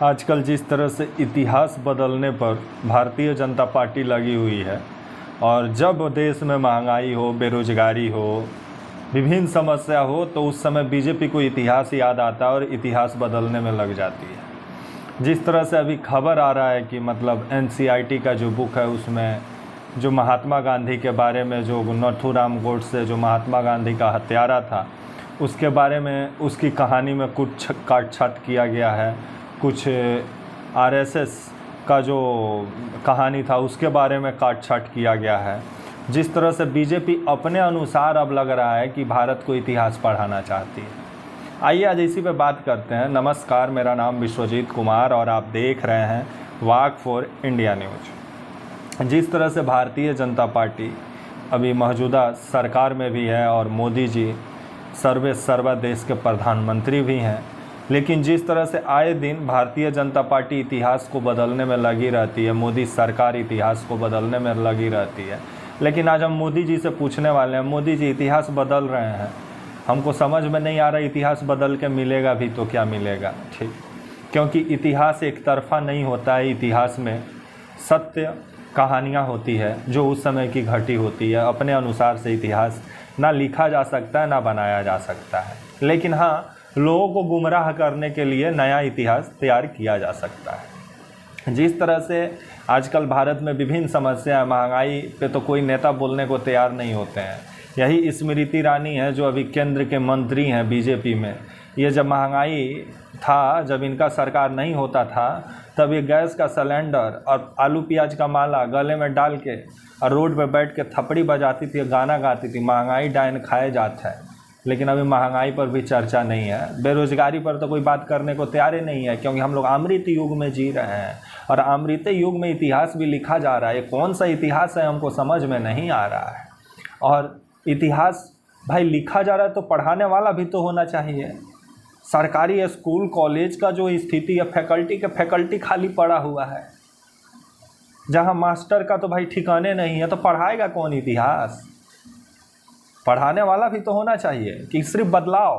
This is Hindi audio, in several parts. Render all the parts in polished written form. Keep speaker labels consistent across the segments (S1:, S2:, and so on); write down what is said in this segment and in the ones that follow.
S1: आजकल जिस तरह से इतिहास बदलने पर भारतीय जनता पार्टी लगी हुई है और जब देश में महंगाई हो, बेरोजगारी हो, विभिन्न समस्या हो तो उस समय बीजेपी को इतिहास याद आता है और इतिहास बदलने में लग जाती है। जिस तरह से अभी खबर आ रहा है कि मतलब एनसीईआरटी का जो बुक है उसमें जो महात्मा गांधी के बारे में, जो नथुराम गोडसे जो महात्मा गांधी का हत्यारा था, उसके बारे में, उसकी कहानी में कुछ काट-छाँट किया गया है। कुछ आरएसएस का जो कहानी था उसके बारे में काट-छाँट किया गया है। जिस तरह से बीजेपी अपने अनुसार अब लग रहा है कि भारत को इतिहास पढ़ाना चाहती है। आइए आज इसी पे बात करते हैं। नमस्कार, मेरा नाम विश्वजीत कुमार और आप देख रहे हैं वाक फॉर इंडिया न्यूज। जिस तरह से भारतीय जनता पार्टी अभी मौजूदा सरकार में भी है और मोदी जी सर्वे सर्वा देश के प्रधानमंत्री भी हैं, लेकिन जिस तरह से आए दिन भारतीय जनता पार्टी इतिहास को बदलने में लगी रहती है, मोदी सरकार इतिहास को बदलने में लगी रहती है। लेकिन आज हम मोदी जी से पूछने वाले हैं, मोदी जी इतिहास बदल रहे हैं, हमको समझ में नहीं आ रहा इतिहास बदल के मिलेगा भी तो क्या मिलेगा। ठीक, क्योंकि इतिहास एक तरफा नहीं होता है। इतिहास में सत्य कहानियाँ होती है जो उस समय की घटी होती है। अपने अनुसार से इतिहास ना लिखा जा सकता है ना बनाया जा सकता है, लेकिन हाँ, लोगों को गुमराह करने के लिए नया इतिहास तैयार किया जा सकता है। जिस तरह से आजकल भारत में विभिन्न समस्याएं, महंगाई पे तो कोई नेता बोलने को तैयार नहीं होते हैं। यही स्मृति ईरानी है जो अभी केंद्र के मंत्री हैं बीजेपी में। ये जब महंगाई था, जब इनका सरकार नहीं होता था, तब ये गैस का सिलेंडर और आलू प्याज का माला गले में डाल के और रोड पे बैठ के थपड़ी बजाती थी, गाना गाती थी, महंगाई डायन खाए जाता है। लेकिन अभी महंगाई पर भी चर्चा नहीं है। बेरोजगारी पर तो कोई बात करने को तैयार ही नहीं है, क्योंकि हम लोग अमृत युग में जी रहे हैं और अमृत युग में इतिहास भी लिखा जा रहा है। ये कौन सा इतिहास है हमको समझ में नहीं आ रहा है। और इतिहास भाई लिखा जा रहा है तो पढ़ाने वाला भी तो होना चाहिए। सरकारी स्कूल कॉलेज का जो स्थिति है, फैकल्टी खाली पड़ा हुआ है, जहाँ मास्टर का तो भाई ठिकाने नहीं है, तो पढ़ाएगा कौन इतिहास? पढ़ाने वाला भी तो होना चाहिए कि सिर्फ बदलाव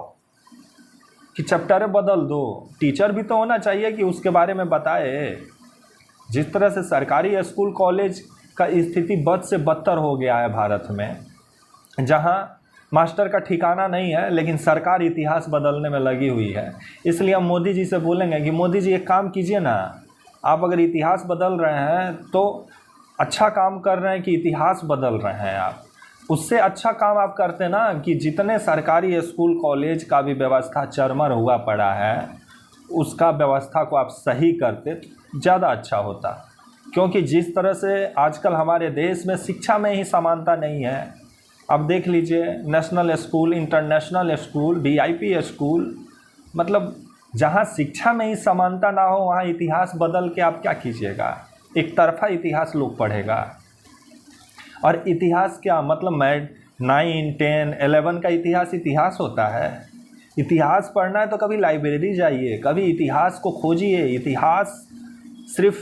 S1: कि चैप्टर बदल दो। टीचर भी तो होना चाहिए कि उसके बारे में बताए। जिस तरह से सरकारी स्कूल कॉलेज का स्थिति बद से बदतर हो गया है भारत में, जहां मास्टर का ठिकाना नहीं है, लेकिन सरकार इतिहास बदलने में लगी हुई है। इसलिए हम मोदी जी से बोलेंगे कि मोदी जी एक काम कीजिए ना, आप अगर इतिहास बदल रहे हैं तो अच्छा काम कर रहे हैं कि इतिहास बदल रहे हैं आप। उससे अच्छा काम आप करते ना कि जितने सरकारी स्कूल कॉलेज का भी व्यवस्था चरमर हुआ पड़ा है, उसका व्यवस्था को आप सही करते तो ज़्यादा अच्छा होता। क्योंकि जिस तरह से आजकल हमारे देश में शिक्षा में ही समानता नहीं है। अब देख लीजिए, national school, international school, VIP school, मतलब जहाँ शिक्षा में ही समानता ना हो वहाँ इतिहास बदल के आप क्या कीजिएगा? एक तरफा इतिहास लोग पढ़ेगा। और इतिहास क्या मतलब, मैं 9, 10, 11 का इतिहास होता है। इतिहास पढ़ना है तो कभी लाइब्रेरी जाइए, कभी इतिहास को खोजिए। इतिहास सिर्फ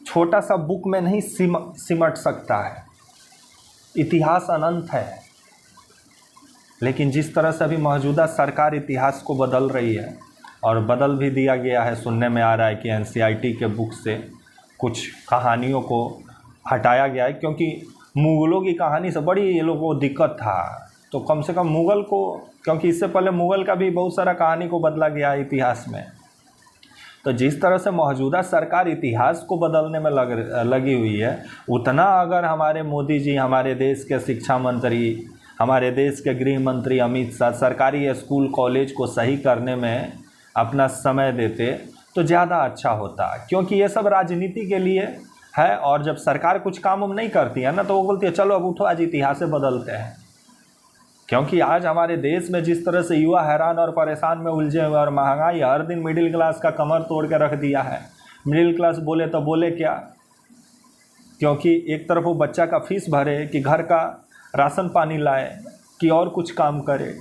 S1: छोटा सा बुक में नहीं सिमट सकता है। इतिहास अनंत है। लेकिन जिस तरह से अभी मौजूदा सरकार इतिहास को बदल रही है और बदल भी दिया गया है, सुनने में आ रहा है कि एनसीईआरटी के बुक से कुछ कहानियों को हटाया गया है, क्योंकि मुग़लों की कहानी से बड़ी ये लोगों को दिक्कत था। तो कम से कम मुग़ल को, क्योंकि इससे पहले मुग़ल का भी बहुत सारा कहानी को बदला गया है इतिहास में। तो जिस तरह से मौजूदा सरकार इतिहास को बदलने में लगी हुई है, उतना अगर हमारे मोदी जी, हमारे देश के शिक्षा मंत्री, हमारे देश के गृह मंत्री अमित शाह सरकारी स्कूल कॉलेज को सही करने में अपना समय देते तो ज़्यादा अच्छा होता। क्योंकि ये सब राजनीति के लिए है, और जब सरकार कुछ काम नहीं करती है ना, तो वो बोलती है चलो अब उठो, आज इतिहास से बदलते हैं। क्योंकि आज हमारे देश में जिस तरह से युवा हैरान और परेशान में उलझे हुए, और महंगाई हर दिन मिडिल क्लास का कमर तोड़ के रख दिया है। मिडिल क्लास बोले तो बोले क्या, क्योंकि एक तरफ वो बच्चा का फीस भरे कि घर का राशन पानी लाए कि और कुछ काम करे।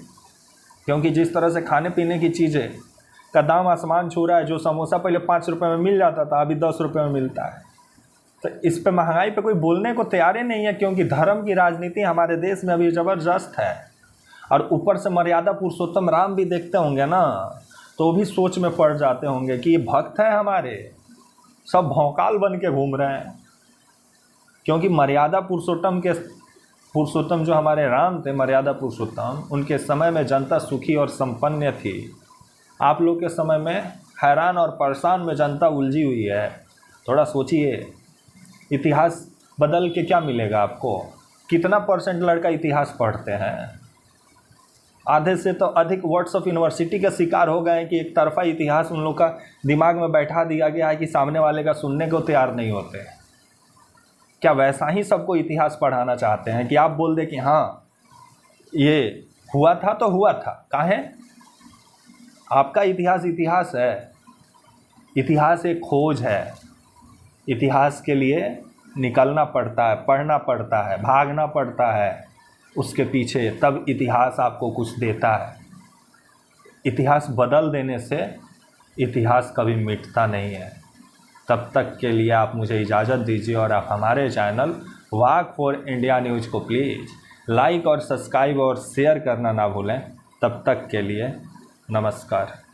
S1: क्योंकि जिस तरह से खाने पीने की चीज़ें का दाम आसमान छू रहा है, जो समोसा पहले 5 रुपये में मिल जाता था अभी 10 रुपये में मिलता है। तो इस पे महंगाई पे कोई बोलने को तैयार ही नहीं है, क्योंकि धर्म की राजनीति हमारे देश में अभी ज़बरदस्त है। और ऊपर से मर्यादा पुरुषोत्तम राम भी देखते होंगे ना, तो भी सोच में पड़ जाते होंगे कि ये भक्त हैं हमारे, सब भौकाल बन के घूम रहे हैं। क्योंकि मर्यादा पुरुषोत्तम जो हमारे राम थे, मर्यादा पुरुषोत्तम, उनके समय में जनता सुखी और संपन्न थी। आप लोग के समय में हैरान और परेशान में जनता उलझी हुई है। थोड़ा सोचिए, इतिहास बदल के क्या मिलेगा आपको? कितना % लड़का इतिहास पढ़ते हैं? आधे से तो अधिक वर्ड्स ऑफ यूनिवर्सिटी का शिकार हो गए कि एक तरफा इतिहास उन लोग का दिमाग में बैठा दिया गया है कि सामने वाले का सुनने को तैयार नहीं होते। क्या वैसा ही सबको इतिहास पढ़ाना चाहते हैं कि आप बोल दे कि हाँ ये हुआ था तो हुआ था? काहे? आपका इतिहास इतिहास है, इतिहास एक खोज है। इतिहास के लिए निकलना पड़ता है, पढ़ना पड़ता है, भागना पड़ता है उसके पीछे, तब इतिहास आपको कुछ देता है। इतिहास बदल देने से इतिहास कभी मिटता नहीं है। तब तक के लिए आप मुझे इजाज़त दीजिए और आप हमारे channel walk for India news को प्लीज़ लाइक और सब्सक्राइब और शेयर करना ना भूलें। तब तक के लिए नमस्कार।